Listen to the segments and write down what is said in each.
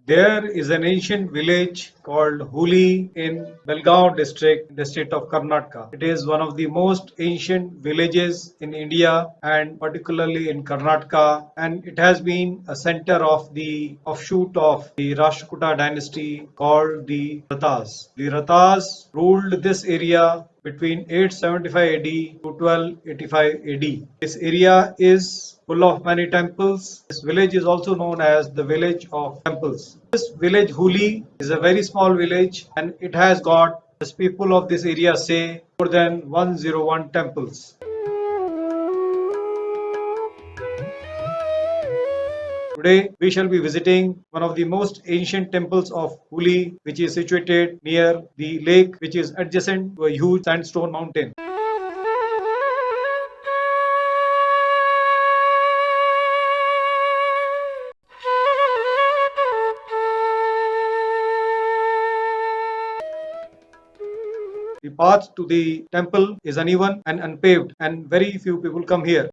There is an ancient village called Huli in Belgaum district in the state of Karnataka. It is one of the most ancient villages in India and particularly in Karnataka, and it has been a center of the offshoot of the Rashtrakuta dynasty called the Rathas. The Rathas ruled this area between 875 AD to 1285 AD. This area is full of many temples. This village is also known as the village of temples. This village Huli is a very small village and it has got, as people of this area say, more than 101 temples. Today we shall be visiting one of the most ancient temples of Huli, which is situated near the lake which is adjacent to a huge sandstone mountain. The path to the temple is uneven and unpaved, and very few people come here.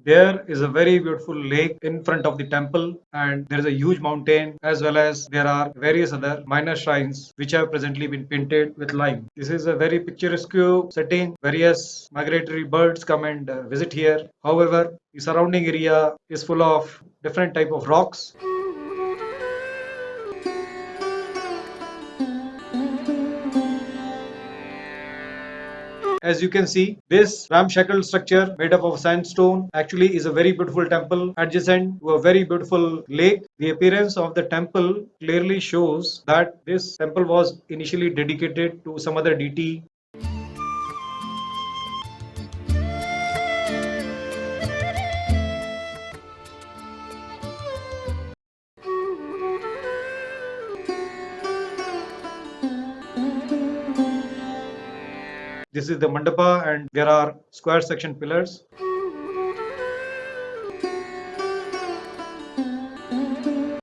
There is a very beautiful lake in front of the temple, and there is a huge mountain, as well as there are various other minor shrines which have presently been painted with lime. This is a very picturesque setting. Various migratory birds come and visit here. However, the surrounding area is full of different type of rocks. As you can see, this ramshackle structure made up of sandstone actually is a very beautiful temple adjacent to a very beautiful lake. The appearance of the temple clearly shows that this temple was initially dedicated to some other deity. This is the mandapa and there are square section pillars.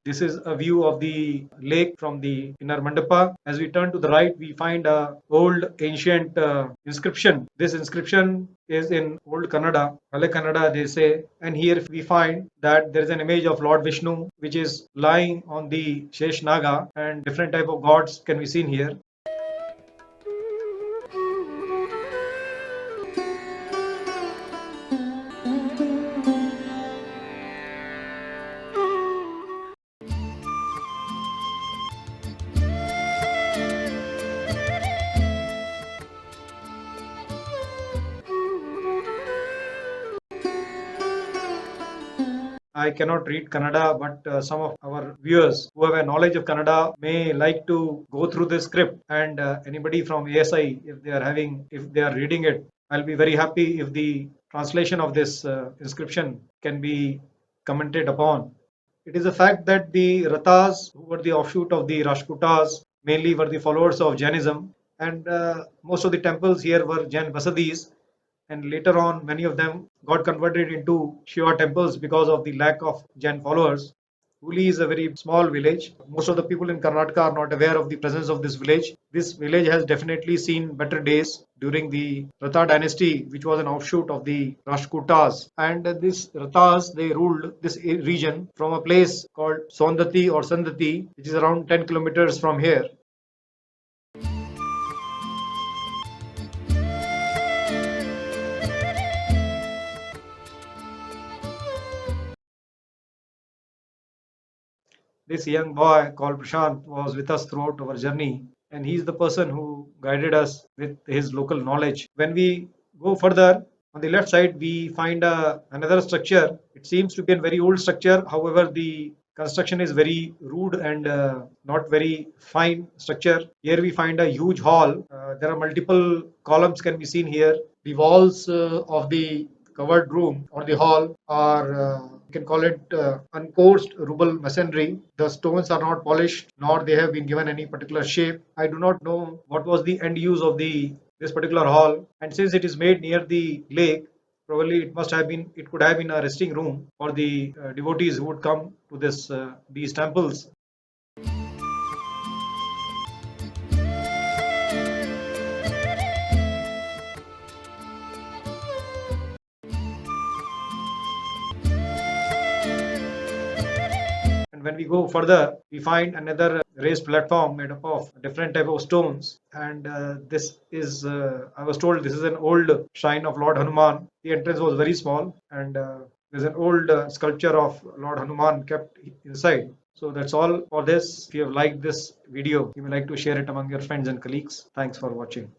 This is a view of the lake from the inner mandapa. As we turn to the right, we find a old ancient inscription. This inscription is in Old Kannada, Hale Kannada they say, and here we find that there is an image of Lord Vishnu which is lying on the Shesh Naga, and different type of gods can be seen here. I cannot read Kannada, but some of our viewers who have a knowledge of Kannada may like to go through this script. And anybody from ASI, if they are reading it, I'll be very happy if the translation of this inscription can be commented upon. It is a fact that the Rathas, who were the offshoot of the Rashtrakutas, mainly were the followers of Jainism, and most of the temples here were Jain Basadis, and later on many of them got converted into Shiva temples because of the lack of Jain followers. Huli is a very small village. Most of the people in Karnataka are not aware of the presence of this village. This village has definitely seen better days during the Ratha dynasty, which was an offshoot of the Rashtrakutas. And this Rathas, they ruled this region from a place called Sondati or Sandati, which is around 10 kilometers from here. This young boy called Prashant was with us throughout our journey, and he's the person who guided us with his local knowledge. When we go further, on the left side, we find another structure. It seems to be a very old structure. However, the construction is very rude and not very fine structure. Here we find a huge hall. There are multiple columns can be seen here. The walls of the covered room or the hall are you can call it uncoursed rubble masonry. The stones are not polished nor they have been given any particular shape. I do not know what was the end use of the this particular hall, and since it is made near the lake, Probably it could have been a resting room for the devotees who would come to these temples. And when we go further, we find another raised platform made up of different type of stones. And this is, I was told, this is an old shrine of Lord Hanuman. The entrance was very small, and there's an old sculpture of Lord Hanuman kept inside. So that's all for this. If you have liked this video, you may like to share it among your friends and colleagues. Thanks for watching.